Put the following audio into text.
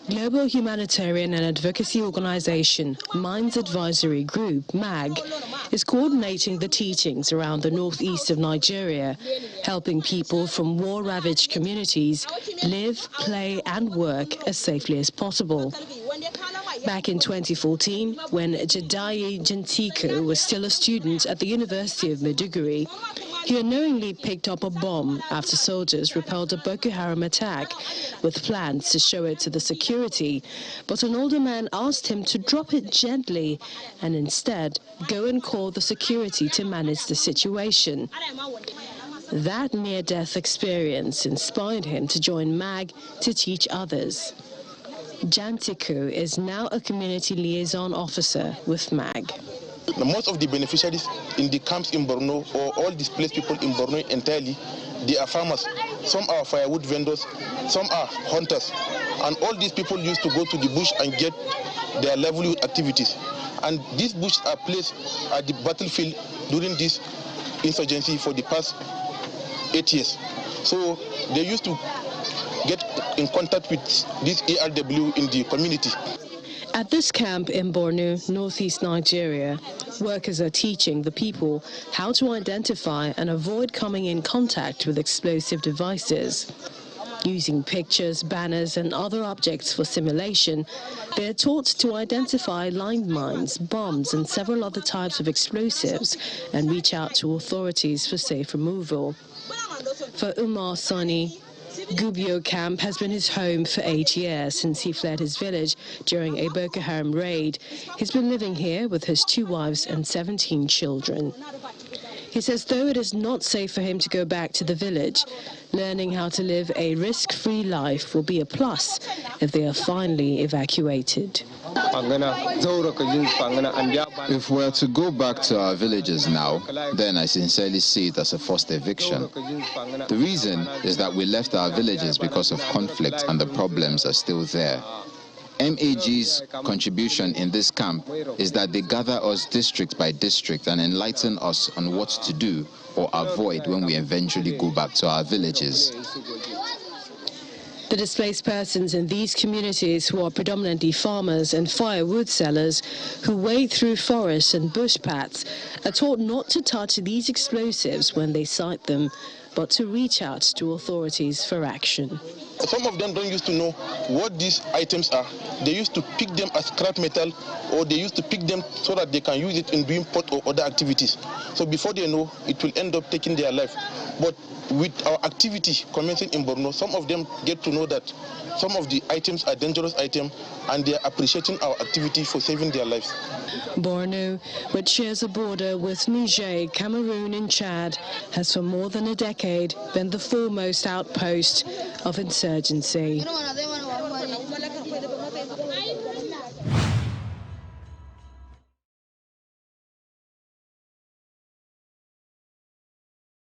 Global humanitarian and advocacy organization Minds Advisory Group, MAG, is coordinating the teachings around the northeast of Nigeria, helping people from war-ravaged communities live, play and work as safely as possible. Back in 2014, when Jediaye Gentiku was still a student at the University of Maiduguri, he unknowingly picked up a bomb after soldiers repelled a Boko Haram attack with plans to show it to the security, but an older man asked him to drop it gently and instead go and call the security to manage the situation. That near-death experience inspired him to join MAG to teach others. Jantiku is now a community liaison officer with MAG. Most of the beneficiaries in the camps in Borno, or all displaced people in Borno entirely, they are farmers. Some are firewood vendors, some are hunters. And all these people used to go to the bush and get their livelihood activities. And these bushes are placed at the battlefield during this insurgency for the past 8 years. So they used to get in contact with this ARW in the community. At this camp in Borno, northeast Nigeria, workers are teaching the people how to identify and avoid coming in contact with explosive devices. Using pictures, banners and other objects for simulation, they are taught to identify landmines, bombs and several other types of explosives and reach out to authorities for safe removal. For Umar Sani, Gubio camp has been his home for 8 years since he fled his village during a Boko Haram raid. He's been living here with his 2 wives and 17 children. He says though it is not safe for him to go back to the village, learning how to live a risk-free life will be a plus if they are finally evacuated. If we're to go back to our villages now, then I sincerely see it as a forced eviction. The reason is that we left our villages because of conflict and the problems are still there. MAG's contribution in this camp is that they gather us district by district and enlighten us on what to do or avoid when we eventually go back to our villages. The displaced persons in these communities, who are predominantly farmers and firewood sellers who wade through forests and bush paths, are taught not to touch these explosives when they sight them, but to reach out to authorities for action. Some of them don't used to know what these items are. They used to pick them as scrap metal, or they used to pick them so that they can use it in doing pot or other activities. So before they know, it will end up taking their life. But with our activity commencing in Borno, some of them get to know that some of the items are dangerous items, and they are appreciating our activity for saving their lives. Borno, which shares a border with Niger, Cameroon and Chad, has for more than a decade been the foremost outpost of insurgency.